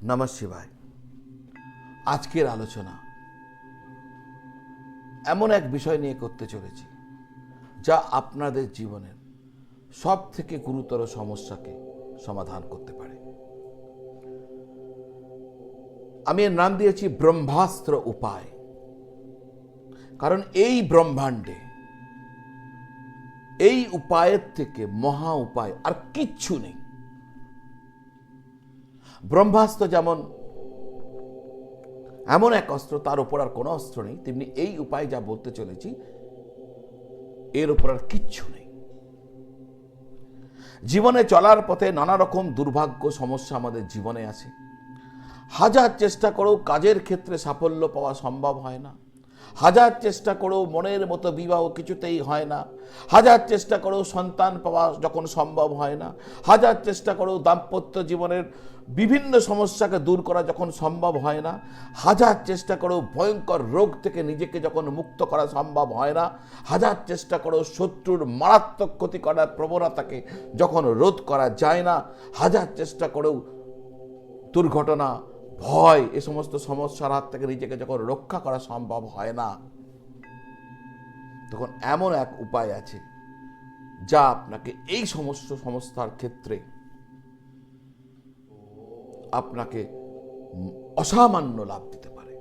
নমঃ শিবায়। আজকের আলোচনা এমন এক বিষয় নিয়ে করতে চলেছি যা আপনাদের জীবনের সব থেকে গুরুতর সমস্যাকে সমাধান করতে পারে। আমি এর নাম দিয়েছি ব্রহ্মাস্ত্র উপায়। কারণ এই ব্রহ্মাণ্ডে এই উপায়ের থেকে মহা উপায় আর কিচ্ছু নেই। ব্রহ্মাস্ত্র যেমন এমন এক অস্ত্র, তার উপর আর কোনো অস্ত্র নেই, তেমনি এই উপায় যা বলতে চলেছি এর উপর আর কিচ্ছু নেই। জীবনে চলার পথে নানা রকম দুর্ভাগ্য সমস্যা আমাদের জীবনে আছে। হাজার চেষ্টা করেও কাজের ক্ষেত্রে সাফল্য পাওয়া সম্ভব হয় না। হাজার চেষ্টা করেও মনের মতো বিবাহ কিছুতেই হয় না। হাজার চেষ্টা করেও সন্তান পাওয়া যখন সম্ভব হয় না। হাজার চেষ্টা করেও দাম্পত্য জীবনের বিভিন্ন সমস্যাকে দূর করা যখন সম্ভব হয় না। হাজার চেষ্টা করেও ভয়ঙ্কর রোগ থেকে নিজেকে যখন মুক্ত করা সম্ভব হয় না। হাজার চেষ্টা করেও শত্রুর মারাত্মক ক্ষতি করার প্রবণতাকে যখন রোধ করা যায় না। হাজার চেষ্টা করেও দুর্ঘটনা, ভয়, এ সমস্ত সমস্যার হাত থেকে নিজেকে যখন রক্ষা করা সম্ভব হয় না, তখন এমন এক উপায় আছে যা আপনাকে এই সমস্ত সমস্যার ক্ষেত্রে আপনাকে অসামান্য লাভ দিতে পারে।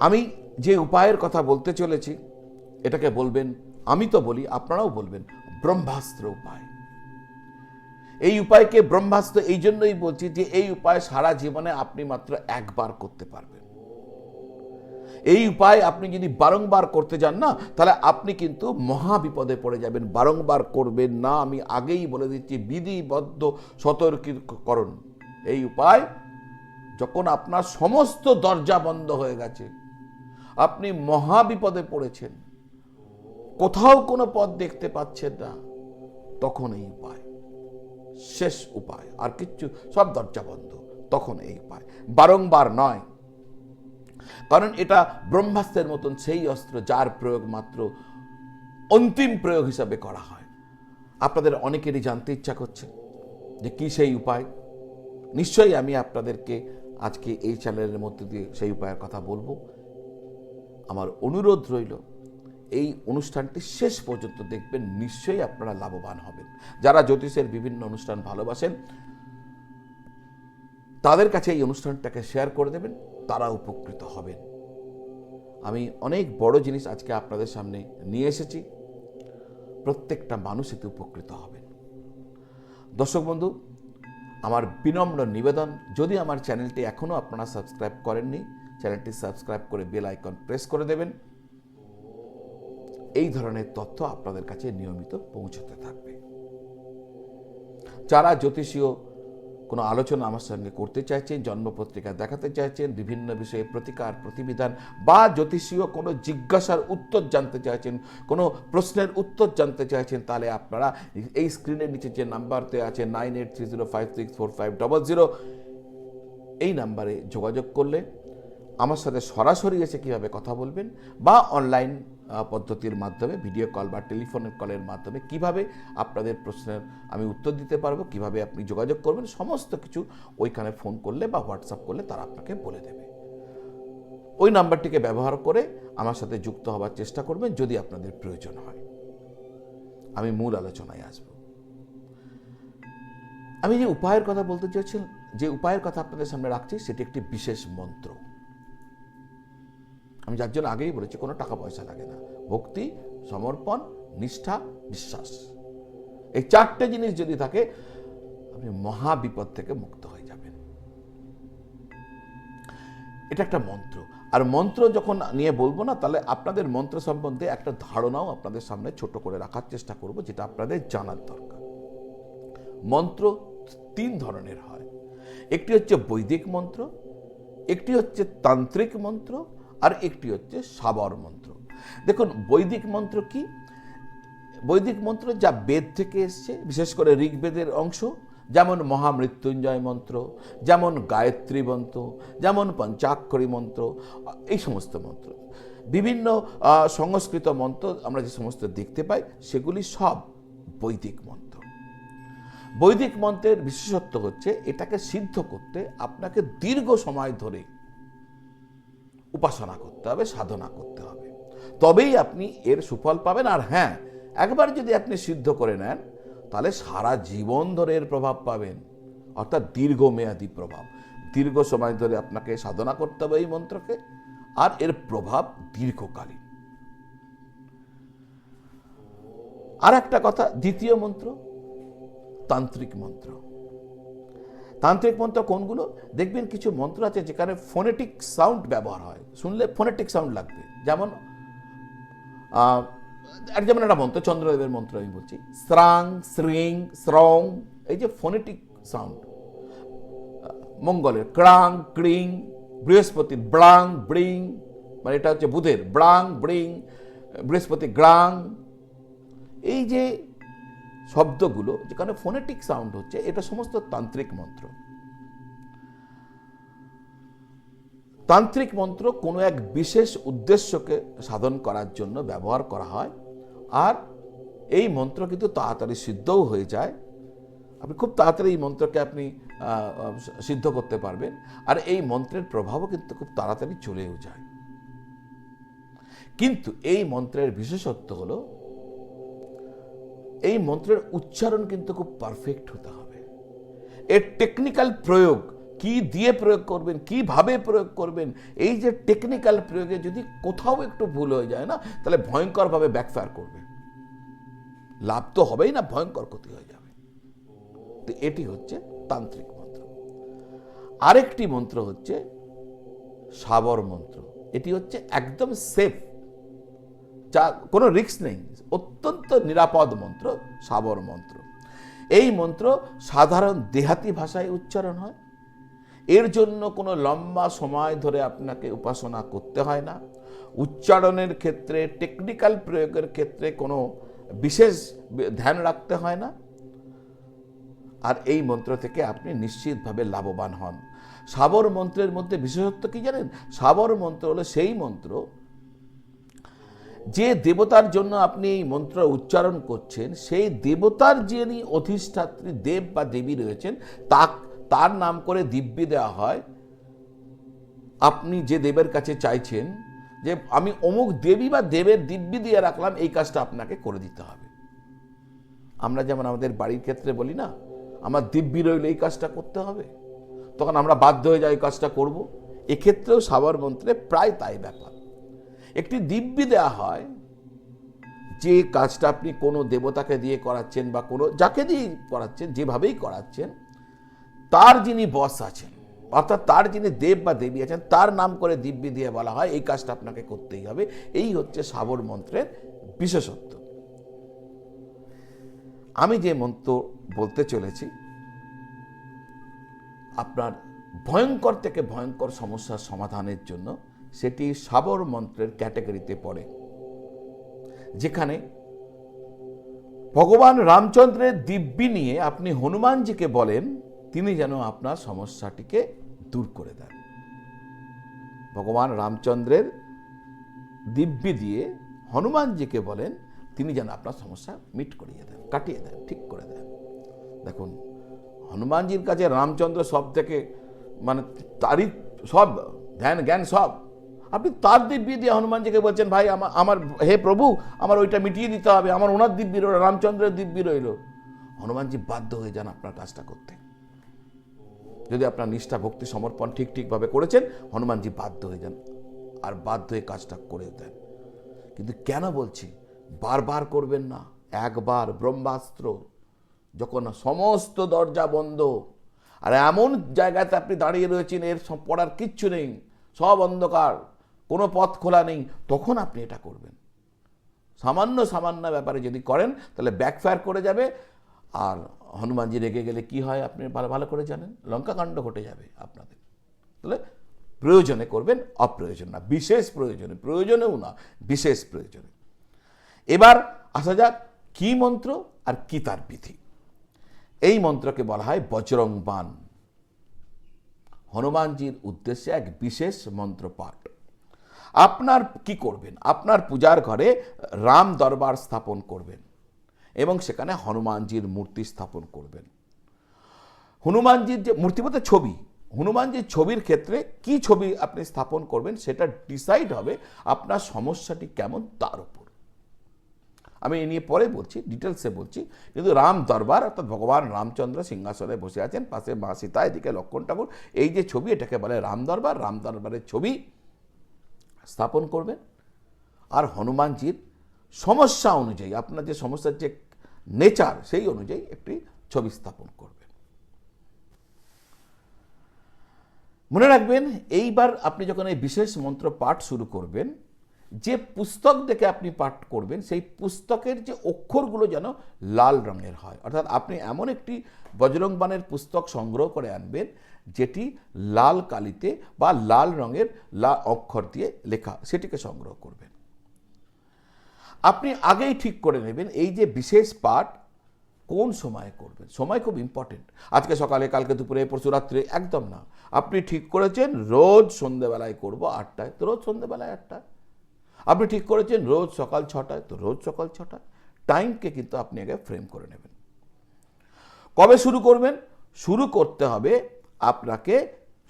আমি যে উপায়ের কথা বলতে চলেছি এটাকে বলবেন, আমি তো বলি আপনারাও বলবেন, ব্রহ্মাস্ত্র উপায়। এই উপায়কে ব্রহ্মাস্ত্র এই জন্যই বলছি যে এই উপায় সারা জীবনে আপনি মাত্র একবার করতে পারবেন। এই উপায় আপনি যদি বারংবার করতে যান না, তাহলে আপনি কিন্তু মহা বিপদে পড়ে যাবেন। বারংবার করবেন না, আমি আগেই বলে দিচ্ছি, বিধিবদ্ধ সতর্কীকরণ। এই উপায় যখন আপনার সমস্ত দরজা বন্ধ হয়ে গেছে, আপনি মহা বিপদে পড়েছেন, কোথাও কোনো পথ দেখতে পাচ্ছেন না, তখন এই উপায় শেষ উপায়। আর কিচ্ছু, সব দরজা বন্ধ, তখন এই উপায়। বারংবার নয়, কারণ এটা ব্রহ্মাস্ত্রের মতন সেই অস্ত্র যার প্রয়োগ মাত্র অন্তিম প্রয়োগ হিসাবে করা হয়। আপনাদের অনেকেরই জানতে ইচ্ছা করছে যে কি সেই উপায়। নিশ্চয়ই আমি আপনাদেরকে আজকে এই চ্যানেলের মধ্যে দিয়ে সেই উপায়ের কথা বলবো। আমার অনুরোধ রইল, এই অনুষ্ঠানটি শেষ পর্যন্ত দেখবেন, নিশ্চয়ই আপনারা লাভবান হবেন। যারা জ্যোতিষের বিভিন্ন অনুষ্ঠান ভালোবাসেন তাদের কাছে এই অনুষ্ঠানটাকে শেয়ার করে দেবেন, তারা উপকৃত হবেন। আমি অনেক বড় জিনিস আজকে আপনাদের সামনে নিয়ে এসেছি, প্রত্যেকটা মানুষ এতে উপকৃত হবেন। দর্শক বন্ধু, আমার বিনম্র নিবেদন, যদি আমার চ্যানেলটি এখনো আপনারা সাবস্ক্রাইব করেননি, চ্যানেলটি সাবস্ক্রাইব করে বেল আইকন প্রেস করে দেবেন। এই ধরনের তথ্য আপনাদের কাছে নিয়মিত পৌঁছতে থাকবে। যারা জ্যোতিষীয় কোনো আলোচনা আমার সঙ্গে করতে চাইছেন, জন্মপত্রিকা দেখাতে চাইছেন, বিভিন্ন বিষয়ে প্রতিকার প্রতিবিধান বা জ্যোতিষীয় কোনো জিজ্ঞাসার উত্তর জানতে চাইছেন, কোনো প্রশ্নের উত্তর জানতে চাইছেন, তাহলে আপনারা এই স্ক্রিনের নিচে যে নাম্বারতে আছে 9830564500, এই নাম্বারে যোগাযোগ করলে আমার সাথে সরাসরি এসে কীভাবে কথা বলবেন বা অনলাইন পদ্ধতির মাধ্যমে ভিডিও কল বা টেলিফোনের কলের মাধ্যমে কিভাবে আপনাদের প্রশ্নের আমি উত্তর দিতে পারবো, কিভাবে আপনি যোগাযোগ করবেন, সমস্ত কিছু ওইখানে ফোন করলে বা হোয়াটসঅ্যাপ করলে তারা আপনাকে বলে দেবে। ওই নাম্বারটিকে ব্যবহার করে আমার সাথে যুক্ত হওয়ার চেষ্টা করবেন যদি আপনাদের প্রয়োজন হয়। আমি মূল আলোচনায় আসব। আমি যে উপায়ের কথা বলতে চাইছি, যে উপায়ের কথা আপনাদের সামনে রাখছি, সেটি একটি বিশেষ মন্ত্র। আমি যার জন্য আগেই বলেছি, কোনো টাকা পয়সা লাগে না। ভক্তি, সমর্পণ, নিষ্ঠা, বিশ্বাস, এই চারটে জিনিস যদি থাকে, আপনি মহা বিপদ থেকে মুক্ত হয়ে যাবেন। এটা একটা মন্ত্র। আর মন্ত্র যখন নিয়ে বলবো না, তাহলে আপনাদের মন্ত্র সম্বন্ধে একটা ধারণাও আপনাদের সামনে ছোট করে রাখার চেষ্টা করব, যেটা আপনাদের জানার দরকার। মন্ত্র তিন ধরনের হয়। একটি হচ্ছে বৈদিক মন্ত্র, একটি হচ্ছে তান্ত্রিক মন্ত্র, আর একটি হচ্ছে সাবর মন্ত্র। দেখুন, বৈদিক মন্ত্র কি? বৈদিক মন্ত্র যা বেদ থেকে এসছে, বিশেষ করে ঋগ্বেদের অংশ, যেমন মহামৃত্যুঞ্জয় মন্ত্র, যেমন গায়ত্রী মন্ত্র, যেমন পঞ্চাক্ষরী মন্ত্র, এই সমস্ত মন্ত্র, বিভিন্ন সংস্কৃত মন্ত্র আমরা যে সমস্ত দেখতে পাই, সেগুলি সব বৈদিক মন্ত্র। বৈদিক মন্ত্রের বিশেষত্ব হচ্ছে এটাকে সিদ্ধ করতে আপনাকে দীর্ঘ সময় ধরে উপাসনা করতে হবে, সাধনা করতে হবে, তবেই আপনি এর সুফল পাবেন। আর হ্যাঁ, একবার যদি আপনি সিদ্ধ করে নেন তাহলে সারা জীবন ধরে এর প্রভাব পাবেন, অর্থাৎ দীর্ঘমেয়াদী প্রভাব। দীর্ঘ সময় ধরে আপনাকে সাধনা করতে হবে এই মন্ত্রকে, আর এর প্রভাব দীর্ঘকালীন। আর একটা কথা, দ্বিতীয় মন্ত্র তান্ত্রিক মন্ত্র। তান্ত্রিক মন্ত্র কোনগুলো? দেখবেন কিছু মন্ত্র আছে যেখানে ফোনেটিক সাউন্ড ব্যবহার হয়, শুনলে ফোনেটিক সাউন্ড লাগবে। যেমন যেমন একটা মন্ত্র, চন্দ্রদেবের মন্ত্র আমি বলছি, স্রাং, শ্রিং, শ্রং, এই যে ফোনেটিক সাউন্ড। মঙ্গলের ক্রাং, ক্রিং, বৃহস্পতির ব্রাং, ব্রিং, মানে এটা হচ্ছে বুধের ব্রাং, ব্রিং, বৃহস্পতি গ্রাং। এই যে শব্দগুলো যেখানে ফোনেটিক সাউন্ড হচ্ছে, এটা সমস্ত তান্ত্রিক মন্ত্র। তান্ত্রিক মন্ত্র কোনো এক বিশেষ উদ্দেশ্যকে সাধন করার জন্য ব্যবহার করা হয়, আর এই মন্ত্র কিন্তু তাড়াতাড়ি সিদ্ধও হয়ে যায়। আপনি খুব তাড়াতাড়ি এই মন্ত্রকে আপনি সিদ্ধ করতে পারবেন, আর এই মন্ত্রের প্রভাবও কিন্তু খুব তাড়াতাড়ি চলেও যায়। কিন্তু এই মন্ত্রের বিশেষত্ব হলো এই মন্ত্রের উচ্চারণ কিন্তু খুব পারফেক্ট হতে হবে। এর টেকনিক্যাল প্রয়োগ, কি দিয়ে প্রয়োগ করবেন, কিভাবে প্রয়োগ করবেন, এই যে টেকনিক্যাল প্রয়োগে যদি কোথাও একটু ভুল হয়ে যায় না, তাহলে ভয়ঙ্করভাবে ব্যাকফায়ার করবে। লাভ তো হবেই না, ভয়ঙ্কর ক্ষতি হয়ে যাবে। তো এটি হচ্ছে তান্ত্রিক মন্ত্র। আরেকটি মন্ত্র হচ্ছে সাবর মন্ত্র। এটি হচ্ছে একদম সেফ, যা কোনো রিস্ক নেই, অত্যন্ত নিরাপদ মন্ত্র, সাবর মন্ত্র। এই মন্ত্র সাধারণ দেহাতি ভাষায় উচ্চারণ হয়। এর জন্য কোনো লম্বা সময় ধরে আপনাকে উপাসনা করতে হয় না। উচ্চারণের ক্ষেত্রে, টেকনিক্যাল প্রয়োগের ক্ষেত্রে কোনো বিশেষ ধ্যান রাখতে হয় না, আর এই মন্ত্র থেকে আপনি নিশ্চিতভাবে লাভবান হন। সাবর মন্ত্রের মধ্যে বিশেষত্ব কি জানেন? সাবর মন্ত্র হলো সেই মন্ত্র যে দেবতার জন্য আপনি এই মন্ত্র উচ্চারণ করছেন, সেই দেবতার যিনি অধিষ্ঠাত্রী দেব বা দেবী রয়েছেন, তার নাম করে দিব্যি দেওয়া হয়। আপনি যে দেবের কাছে চাইছেন যে আমি অমুক দেবী বা দেবের দিব্যি দিয়ে রাখলাম, এই কাজটা আপনাকে করে দিতে হবে। আমরা যেমন আমাদের বাড়ির ক্ষেত্রে বলি না, আমার দিব্যি রইল এই কাজটা করতে হবে, তখন আমরা বাধ্য হয়ে যাই এই কাজটা করব। এক্ষেত্রেও সাবর মন্ত্রে প্রায় তাই ব্যাপার। একটি দিব্যি দেওয়া হয়, যে কাজটা আপনি কোনো দেবতাকে দিয়ে করাচ্ছেন বা কোনো যাকে দিয়ে করাচ্ছেন, যেভাবেই করাচ্ছেন, তার যিনি বস আছেন, অর্থাৎ তার যিনি দেব বা দেবী আছেন, তার নাম করে দিব্যি দিয়ে বলা হয় এই কাজটা আপনাকে করতেই হবে। এই হচ্ছে সাবর মন্ত্রের বিশেষত্ব। আমি যে মন্ত্র বলতে চলেছি, আপনার ভয়ঙ্কর থেকে ভয়ঙ্কর সমস্যার সমাধানের জন্য, সেটি সাবর মন্ত্রের ক্যাটাগরিতে পড়ে, যেখানে ভগবান রামচন্দ্রের দিব্যি নিয়ে আপনি হনুমানজিকে বলেন, তিনি যেন আপনার সমস্যাটিকে দূর করে দেন। ভগবান রামচন্দ্রের দিব্যি দিয়ে হনুমানজিকে বলেন, তিনি যেন আপনার সমস্যা মিট করিয়ে দেন, কাটিয়ে দেন, ঠিক করে দেন। দেখুন, হনুমানজির কাছে রামচন্দ্র সব থেকে মানে তারই সব ধ্যান জ্ঞান সব। আপনি তার দিব্যি দিয়ে হনুমানজিকে বলছেন, ভাই আমার হে প্রভু, আমার ওইটা মিটিয়ে দিতে হবে, আমার ওনার দিব্যি রইল, রামচন্দ্রের দিব্যি রইল। হনুমানজি বাধ্য হয়ে যান আপনার কাজটা করতে। যদি আপনার নিষ্ঠা, ভক্তি, সমর্পণ ঠিকভাবে করেছেন, হনুমানজি বাধ্য হয়ে যান, আর বাধ্য হয়ে কাজটা করে দেন। কিন্তু কেন বলছি, বারবার করবেন না। একবার ব্রহ্মাস্ত্র, যখন সমস্ত দরজা বন্ধ আর এমন জায়গাতে আপনি দাঁড়িয়ে রয়েছেন, এর পড়ার কিচ্ছু নেই, সব অন্ধকার, কোনো পথ খোলা নেই, তখন আপনি এটা করবেন। সামান্য ব্যাপারে যদি করেন, তাহলে ব্যাকফায়ার করে যাবে। আর হনুমানজি রেগে গেলে কি হয় আপনি ভালো করে জানেন, লঙ্কাকাণ্ড ঘটে যাবে আপনাদের। তাহলে প্রয়োজনে করবেন, অপ্রয়োজন না, বিশেষ প্রয়োজনে, প্রয়োজনেও না, বিশেষ প্রয়োজনে। এবার আসা যাক কি মন্ত্র আর কি তার বিধি। এই মন্ত্রকে বলা হয় বজরং বাণ। হনুমানজির উদ্দেশ্যে এক বিশেষ মন্ত্র পাঠ। আপনার কি করবেন, আপনার পূজার ঘরে রাম দরবার স্থাপন করবেন এবং সেখানে হনুমানজির মূর্তি স্থাপন করবেন। হনুমানজির যে মূর্তি বলতে ছবি, হনুমানজির ছবির ক্ষেত্রে কি ছবি আপনি স্থাপন করবেন সেটা ডিসাইড হবে আপনার সমস্যাটি কেমন তার উপর। আমি এ নিয়ে পরে বলছি, ডিটেলসে বলছি। কিন্তু রাম দরবার অর্থাৎ ভগবান রামচন্দ্র সিংহাসনে বসে আছেন, পাশে মা সীতা, এদিকে লক্ষ্মণ ঠাকুর, এই যে ছবি এটাকে বলে রাম দরবার। রাম দরবারের ছবি স্থাপন করবেন আর হনুমানজির সমস্যা অনুযায়ী, আপনার যে সমস্যার যে নেচার সেই অনুযায়ী একটি ছবি স্থাপন করবেন। মনে রাখবেন, এইবার আপনি যখন এই বিশেষ মন্ত্র পাঠ শুরু করবেন, যে পুস্তক দেখে আপনি পাঠ করবেন সেই পুস্তকের যে অক্ষরগুলো যেন লাল রঙের হয়। অর্থাৎ আপনি এমন একটি বজরং বাণের পুস্তক সংগ্রহ করে আনবেন যেটি লাল কালিতে বা লাল রঙের অক্ষর দিয়ে লেখা, সেটিকে সংগ্রহ করবেন। আপনি আগেই ঠিক করে নেবেন এই যে বিশেষ পাঠ কোন সময়ে করবেন। সময় খুব ইম্পর্টেন্ট। আজকে সকালে, কালকে দুপুরে, পরশু রাত্রে, একদম না। আপনি ঠিক করেছেন রোজ সন্ধ্যেবেলায় করব 8টায়, তো রোজ সন্ধ্যেবেলায় 8টায়। আপনি ঠিক করেছেন রোজ সকাল 6টায়, তো রোজ সকাল 6টায়। টাইমকে কিন্তু আপনি আগে ফ্রেম করে নেবেন। কবে শুরু করবেন? শুরু করতে হবে আপনাকে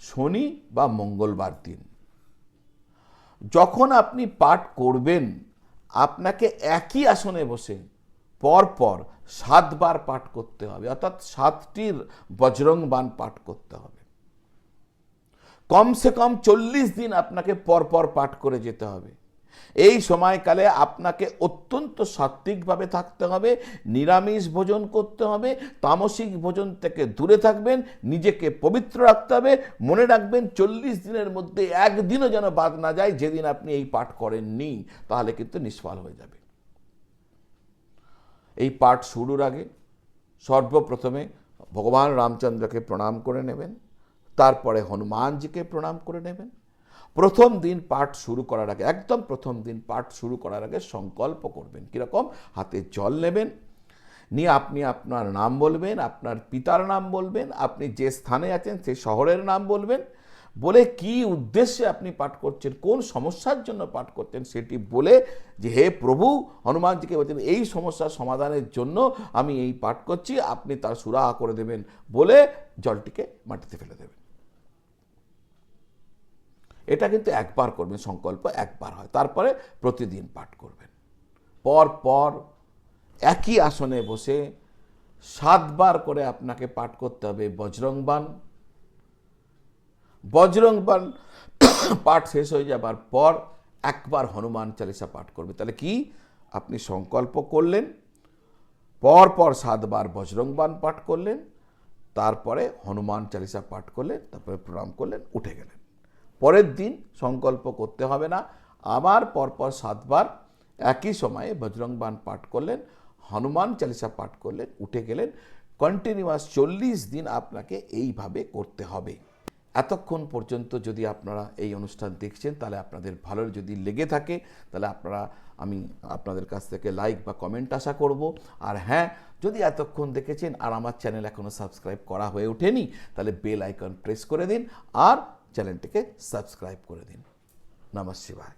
শনি বা মঙ্গলবার দিন। যখন আপনি পাঠ করবেন আপনাকে একই আসনে বসে পরপর 7 বার পাঠ করতে হবে, অর্থাৎ 7টির বজরং বাণ পাঠ করতে হবে। কমসে কম 40 দিন আপনাকে পরপর পাঠ করে যেতে হবে। এই সময়কালে আপনাকে অত্যন্ত সাত্ত্বিকভাবে থাকতে হবে, নিরামিষ ভোজন করতে হবে, তামসিক ভোজন থেকে দূরে থাকবেন, নিজেকে পবিত্র রাখতে হবে। মনে রাখবেন 40 দিনের মধ্যে একদিনও যেন বাদ না যায় যেদিন আপনি এই পাঠ করেননি, তাহলে কিন্তু নিষ্ফল হয়ে যাবে। এই পাঠ শুরুর আগে সর্বপ্রথমে ভগবান রামচন্দ্রকে প্রণাম করে নেবেন, তারপরে হনুমানজিকে প্রণাম করে নেবেন। প্রথম দিন পাঠ শুরু করার আগে, একদম প্রথম দিন পাঠ শুরু করার আগে সংকল্প করবেন। কীরকম? হাতে জল নেবেন, নিয়ে আপনি আপনার নাম বলবেন, আপনার পিতার নাম বলবেন, আপনি যে স্থানে আছেন সেই শহরের নাম বলবেন, বলে কি উদ্দেশ্যে আপনি পাঠ করছেন, কোন সমস্যার জন্য পাঠ করছেন সেটি বলে, যে হে প্রভু, হনুমানজিকে বলছেন এই সমস্যার সমাধানের জন্য আমি এই পাঠ করছি, আপনি তার সুরাহা করে দেবেন বলে জলটিকে মাটিতে ফেলে দেবেন। এটা কিন্তু একবার করবেন, সংকল্প একবার হয়। তারপরে প্রতিদিন পাঠ করবেন। পর পর একই আসনে বসে 7 বার করে আপনাকে পাঠ করতে হবে বজরং বাণ। বজরং বাণ পাঠ শেষ হয়ে যাবার পর একবার হনুমান চালিসা পাঠ করবে। তাহলে কি? আপনি সংকল্প করলেন, পর পর 7 বার বজরং বাণ পাঠ করলেন, তারপরে হনুমান চালিসা পাঠ করলেন, তারপরে প্রণাম করলেন, উঠে গেলেন। পরের দিন সংকল্প করতে হবে না, আবার পরপর 7 বার একই সময়ে বজরং বাণ পাঠ করলেন, হনুমান চালিসা পাঠ করলেন, উঠে গেলেন। কন্টিনিউয়াস 40 দিন আপনাকে এইভাবে করতে হবে। এতক্ষণ পর্যন্ত যদি আপনারা এই অনুষ্ঠান দেখছেন তাহলে আপনাদের ভালো যদি লেগে থাকে তাহলে আমি আপনাদের কাছ থেকে লাইক বা কমেন্ট আশা করব। আর হ্যাঁ, যদি এতক্ষণ দেখেছেন আর আমার চ্যানেল এখনও সাবস্ক্রাইব করা হয়ে ওঠেনি তাহলে বেল আইকন প্রেস করে দিন আর চ্যানেলটিকে সাবস্ক্রাইব করে দিন। নমঃ শিবায়।